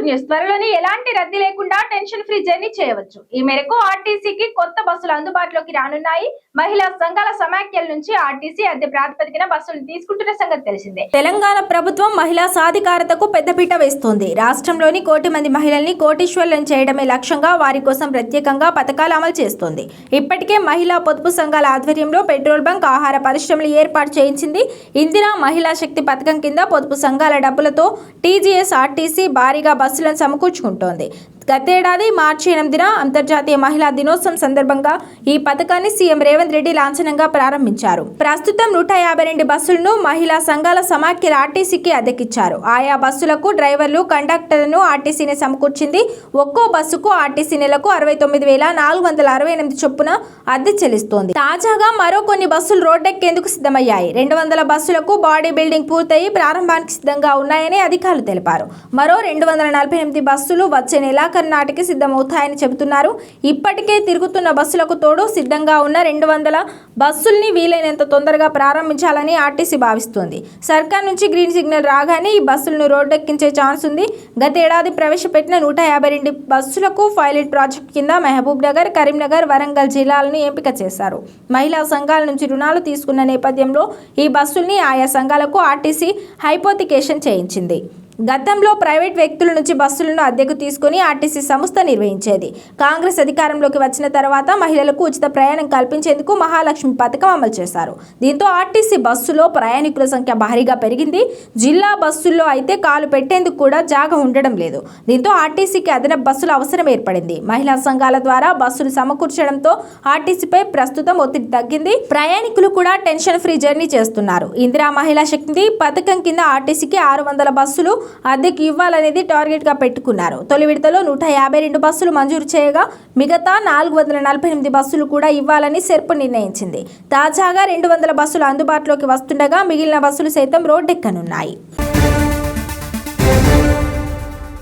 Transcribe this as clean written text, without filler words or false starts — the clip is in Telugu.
న్యూస్ త్వరలోనే ఎలాంటి రద్దీ లేకుండా టెన్షన్ ఫ్రీ జర్నీ చేయవచ్చు. ఈ మేరకు ఆర్టీసీకి కొత్త బస్సులు అందుబాటులోకి రానున్నాయి. మహిళా సంఘాల సమాఖ్యల నుంచి ఆర్టీసీ అద్దె ప్రాతిపదికన బస్సులు తీసుకుంటున్న సంగతి తెలిసిందే. తెలంగాణ ప్రభుత్వం మహిళా సాధికారతకు పెద్దపీట వేస్తోంది. రాష్ట్రంలోని 1 కోటి మంది మహిళల్ని కోటీశ్వరులను చేయడమే లక్ష్యంగా వారి కోసం ప్రత్యేకంగా పథకాలు అమలు చేస్తోంది. ఇప్పటికే మహిళా పొదుపు సంఘాల ఆధ్వర్యంలో పెట్రోల్ బంక్, ఆహార పరిశ్రమలు ఏర్పాటు చేయించింది. ఇందిరా మహిళా శక్తి పథకం కింద పొదుపు సంఘాల డబ్బులతో టీజీఎస్ ఆర్టీసీ భారీగా బస్సులను సమకూర్చుకుంటోంది. గతేడాది మార్చి 8న అంతర్జాతీయ మహిళా దినోత్సవం సందర్భంగా ఈ పథకాన్ని సీఎం రేవంత్ రెడ్డి లాంఛనంగా ప్రారంభించారు. ప్రస్తుతం 152 బస్సులను మహిళా సంఘాల సమాఖ్యలు ఆర్టీసీకి అద్దెకిచ్చారు. ఆయా బస్సులకు డ్రైవర్లు, కండక్టర్లను ఆర్టీసీని సమకూర్చింది. ఒక్కో బస్సుకు ఆర్టీసీ నెలకు 69,468 చొప్పున అద్దె చెల్లిస్తోంది. తాజాగా మరో కొన్ని బస్సులు రోడ్డెక్కేందుకు సిద్ధమయ్యాయి. 200 బస్సులకు బాడీ బిల్డింగ్ పూర్తయి ప్రారంభానికి సిద్ధంగా ఉన్నాయని అధికారులు తెలిపారు. మరో 248 బస్సులు వచ్చే నెలాఖరు నాటికి సిద్ధమవుతాయని చెబుతున్నారు. ఇప్పటికే తిరుగుతున్న బస్సులకు తోడు సిద్ధంగా ఉన్న 200 బస్సుల్ని వీలైనంత తొందరగా ప్రారంభించాలని ఆర్టీసీ భావిస్తోంది. సర్కార్ నుంచి గ్రీన్ సిగ్నల్ రాగానే ఈ బస్సులను రోడ్డెక్కించే ఛాన్స్ ఉంది. గతేడాది ప్రవేశపెట్టిన 152 బస్సులకు పైలట్ ప్రాజెక్టు కింద మహబూబ్ నగర్, కరీంనగర్, వరంగల్ జిల్లాలను ఎంపిక చేశారు. మహిళా సంఘాల నుంచి రుణాలు తీసుకున్న నేపథ్యంలో ఈ బస్సుల్ని ఆయా సంఘాలకు ఆర్టీసీ హైపోతికేషన్ చేయించింది. గతంలో ప్రైవేట్ వ్యక్తుల నుంచి బస్సులను అద్దెకు తీసుకుని ఆర్టీసీ సంస్థ నిర్వహించేది. కాంగ్రెస్ అధికారంలోకి వచ్చిన తర్వాత మహిళలకు ఉచిత ప్రయాణం కల్పించేందుకు మహాలక్ష్మి పథకం అమలు చేశారు. దీంతో ఆర్టీసీ బస్సులో ప్రయాణికుల సంఖ్య భారీగా పెరిగింది. జిల్లా బస్సుల్లో అయితే కాలు పెట్టేందుకు కూడా జాగా ఉండడం లేదు. దీంతో ఆర్టీసీకి అదనపు బస్సుల అవసరం ఏర్పడింది. మహిళా సంఘాల ద్వారా బస్సులు సమకూర్చడంతో ఆర్టీసీపై ప్రస్తుతం ఒత్తిడి తగ్గింది. ప్రయాణికులు కూడా టెన్షన్ ఫ్రీ జర్నీ చేస్తున్నారు. ఇందిరా మహిళా శక్తి పథకం కింద ఆర్టీసీకి 600 బస్సులు అద్దెకు ఇవ్వాలనేది టార్గెట్ గా పెట్టుకున్నారు. తొలి విడతలో 152 బస్సులు మంజూరు చేయగా మిగతా 448 బస్సులు కూడా ఇవ్వాలని సెర్పు నిర్ణయించింది. తాజాగా 200 బస్సులు అందుబాటులోకి వస్తుండగా మిగిలిన బస్సులు సైతం రోడ్డెక్కనున్నాయి.